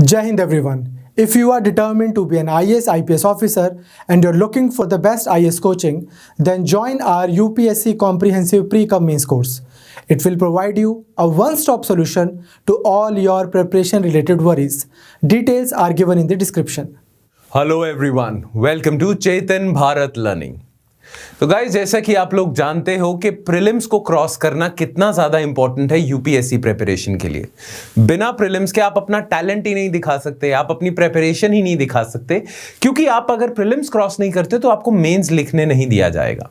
Jai Hind everyone. If you are determined to be an IAS IPS officer and you're looking for the best IAS coaching, then join our UPSC Comprehensive Pre-Com Mains course. It will provide you a one-stop solution to all your preparation related worries. Details are given in the description. Hello everyone, welcome to Chetan Bharat learning. तो guys, जैसा कि आप लोग जानते हो कि prelims को cross करना कितना ज्यादा इंपॉर्टेंट है यूपीएससी प्रिपरेशन के लिए। बिना प्रीलिम्स के आप अपना टैलेंट ही नहीं दिखा सकते, आप अपनी प्रिपरेशन ही नहीं दिखा सकते, क्योंकि आप अगर प्रीलिम्स क्रॉस नहीं करते तो आपको मेंस लिखने नहीं दिया जाएगा।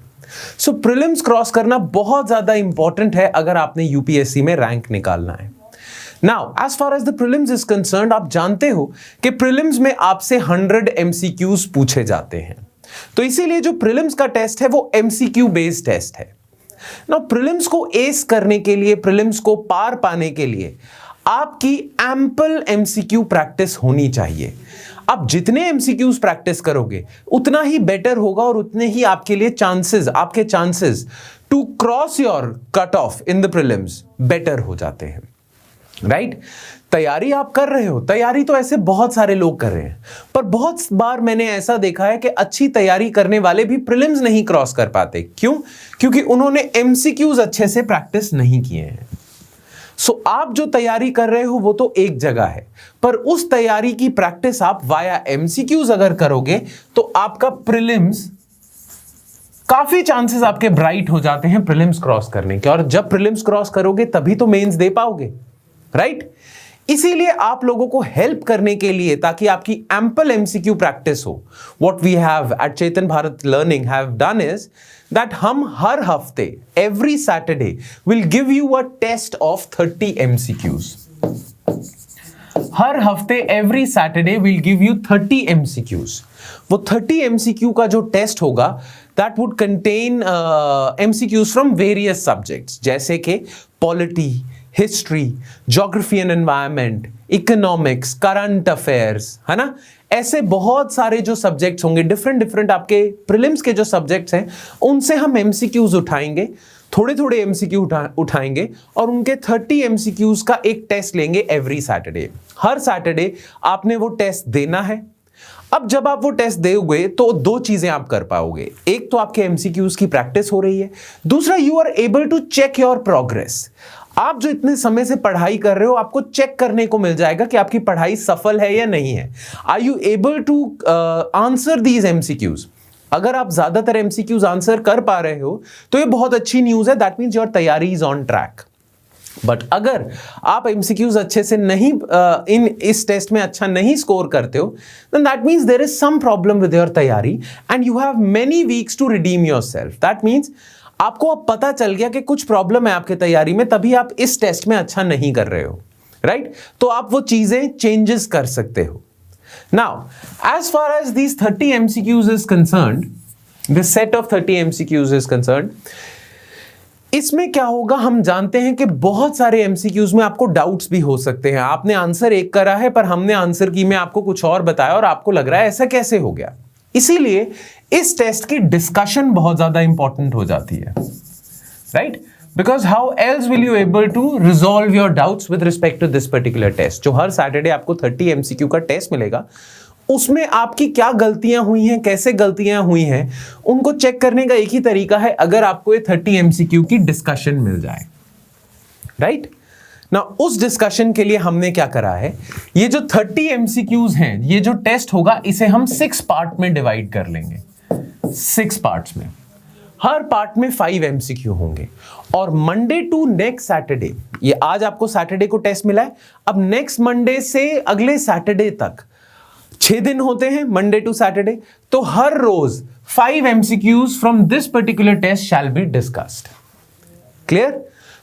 सो प्रीलिम्स क्रॉस करना बहुत ज्यादा इंपॉर्टेंट है अगर आपने यूपीएससी में रैंक निकालना है। Now, as far as the prelims is concerned, आप जानते हो कि prelims में आपसे 100 MCQs पूछे जाते हैं, तो इसीलिए जो prelims का टेस्ट है वो MCQ बेस्ड टेस्ट है। Now, prelims को एस करने के लिए, prelims को पार पाने के लिए आपकी एम्पल MCQ प्रैक्टिस होनी चाहिए। आप जितने MCQs प्रैक्टिस करोगे उतना ही बेटर होगा और उतने ही आपके chances to cross your cut off in the prelims better हो जाते हैं। राइट? तैयारी आप कर रहे हो, तैयारी तो ऐसे बहुत सारे लोग कर रहे हैं, पर बहुत बार मैंने ऐसा देखा है कि अच्छी तैयारी करने वाले भी प्रीलिम्स नहीं क्रॉस कर पाते। क्यों? क्योंकि उन्होंने एमसीक्यूज अच्छे से प्रैक्टिस नहीं किए हैं। सो आप जो तैयारी कर रहे हो वो तो एक जगह है, पर उस तैयारी की प्रैक्टिस आप वाया एमसीक्यूज अगर करोगे तो आपका प्रीलिम्स काफी चांसेस आपके ब्राइट हो जाते हैं प्रीलिम्स क्रॉस करने के, और जब प्रीलिम्स क्रॉस करोगे तभी तो मेंस दे पाओगे। राइट? इसीलिए आप लोगों को हेल्प करने के लिए, ताकि आपकी एम्पल एमसीक्यू प्रैक्टिस हो, what we have at Chetan Bharat learning have done is that हम हर हफ्ते every Saturday will give you a test of 30 MCQs। हर हफ्ते every Saturday will give you 30 MCQs। वो 30 MCQ का जो टेस्ट होगा that would contain MCQs from various subjects, जैसे कि polity, history, geography and environment, economics, current affairs, है ना। ऐसे बहुत सारे जो सब्जेक्ट्स होंगे, डिफरेंट आपके प्रीलिम्स के जो सब्जेक्ट्स हैं उनसे हम एमसीक्यूज उठाएंगे, थोड़े एमसीक्यू उठाएंगे और उनके 30 एमसीक्यूज का एक टेस्ट लेंगे एवरी सैटरडे। हर सैटरडे आपने वो टेस्ट देना है। अब जब आप वो टेस्ट दोगे तो दो चीजें आप कर पाओगे, एक तो आपके एमसीक्यूज की प्रैक्टिस हो रही है, दूसरा you are able to check your progress. आप जो इतने समय से पढ़ाई कर रहे हो आपको चेक करने को मिल जाएगा कि आपकी पढ़ाई सफल है या नहीं है। Are you able to answer these MCQs? अगर आप ज्यादातर एमसीक्यूज आंसर कर पा रहे हो तो ये बहुत अच्छी न्यूज है, दैट मीन्स योर तैयारी इज ऑन ट्रैक। बट अगर आप एमसीक्यूज अच्छे से नहीं इस टेस्ट में अच्छा नहीं स्कोर करते हो, then that means there is some problem with your तैयारी and you have many weeks to redeem yourself. That means आपको अब पता चल गया कि कुछ प्रॉब्लम है आपके तैयारी में, तभी आप इस टेस्ट में अच्छा नहीं कर रहे हो। राइट? तो आप वो चीजें चेंजेस कर सकते हो। Now, as far as these 30 MCQs is concerned, this set of 30 MCQs is concerned, इसमें क्या होगा हम जानते हैं कि बहुत सारे एमसीक्यूज में आपको डाउट्स भी हो सकते हैं। आपने आंसर एक करा है पर हमने आंसर की में आपको कुछ और बताया और आपको लग रहा है ऐसा कैसे हो गया। इसीलिए इस टेस्ट की डिस्कशन बहुत ज्यादा इंपॉर्टेंट हो जाती है। Right? Because how else will you able to resolve your doubts with respect to this particular test. जो हर सैटरडे आपको 30 MCQ का टेस्ट मिलेगा, उसमें आपकी क्या गलतियां हुई हैं, कैसे गलतियां हुई हैं, उनको चेक करने का एक ही तरीका है, अगर आपको ये 30 MCQ की डिस्कशन मिल जाए। राइट? ना उस डिस्कशन के लिए हमने क्या करा है, ये जो 30 MCQs हैं, ये जो टेस्ट होगा इसे हम 6 पार्ट में डिवाइड कर लेंगे। 6 पार्ट्स में, हर पार्ट में 5 MCQ होंगे, और मंडे टू नेक्स्ट सैटरडे, ये आज आपको सैटरडे को टेस्ट मिला है, अब नेक्स्ट मंडे से अगले सैटरडे तक 6 दिन होते हैं, मंडे टू सैटरडे, तो हर रोज 5 MCQs from this particular test shall be discussed. Clear?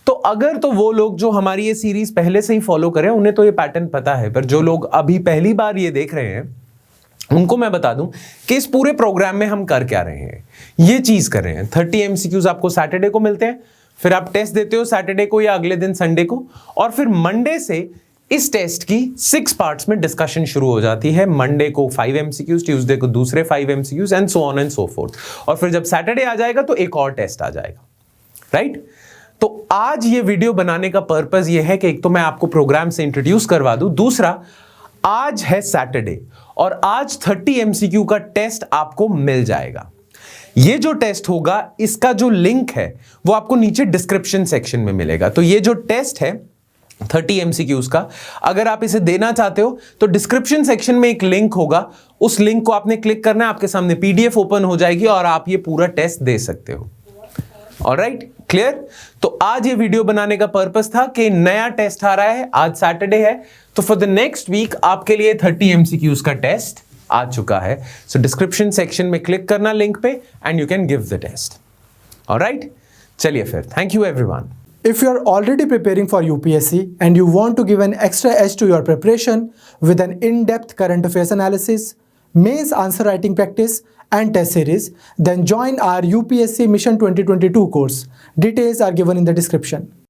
तो अगर तो वो लोग जो हमारी ये सीरीज पहले से ही फॉलो करें उन्हें तो ये पैटर्न पता है, पर जो लोग अभी पहली बार ये देख रहे हैं उनको मैं बता दूं कि इस पूरे प्रोग्राम में हम कर क्या रहे हैं। ये चीज कर रहे हैं, 30 MCQs आपको सैटरडे को मिलते हैं, फिर आप टेस्ट देते हो सैटरडे को या अगले दिन संडे को, और फिर मंडे से इस टेस्ट की 6 पार्ट्स में डिस्कशन शुरू हो जाती है। मंडे को 5 MCQs, ट्यूसडे को दूसरे 5 MCQs and so on and so fourth, और फिर जब सैटरडे आ जाएगा तो एक और टेस्ट आ जाएगा। राइट? तो आज ये वीडियो बनाने का पर्पस ये है कि एक तो मैं आपको प्रोग्राम से इंट्रोड्यूस करवा दूं, दूसरा आज है सैटरडे और आज 30 एमसीक्यू का टेस्ट आपको मिल जाएगा। ये जो टेस्ट होगा इसका जो लिंक है वो आपको नीचे डिस्क्रिप्शन सेक्शन में मिलेगा। तो ये जो टेस्ट है 30 एमसीक्यूज का, अगर आप इसे देना चाहते हो तो डिस्क्रिप्शन सेक्शन में एक लिंक होगा, उस लिंक को आपने क्लिक करना है, आपके सामने पीडीएफ ओपन हो जाएगी और आप ये पूरा टेस्ट दे सकते हो। Alright, clear? तो आज ये वीडियो बनाने का पर्पस था कि नया टेस्ट आ रहा है, आज सैटरडे है, तो फॉर द नेक्स्ट वीक आपके लिए 30 एमसीक्यूज का टेस्ट आ चुका है। सो डिस्क्रिप्शन सेक्शन में क्लिक करना लिंक पे and you can give the test. Alright, चलिए फिर, thank you everyone. If you are already preparing for UPSC and you want to give an extra edge to your preparation with an in-depth current affairs analysis, mains answer writing practice and test series, then join our UPSC Mission 2022 course. Details are given in the description.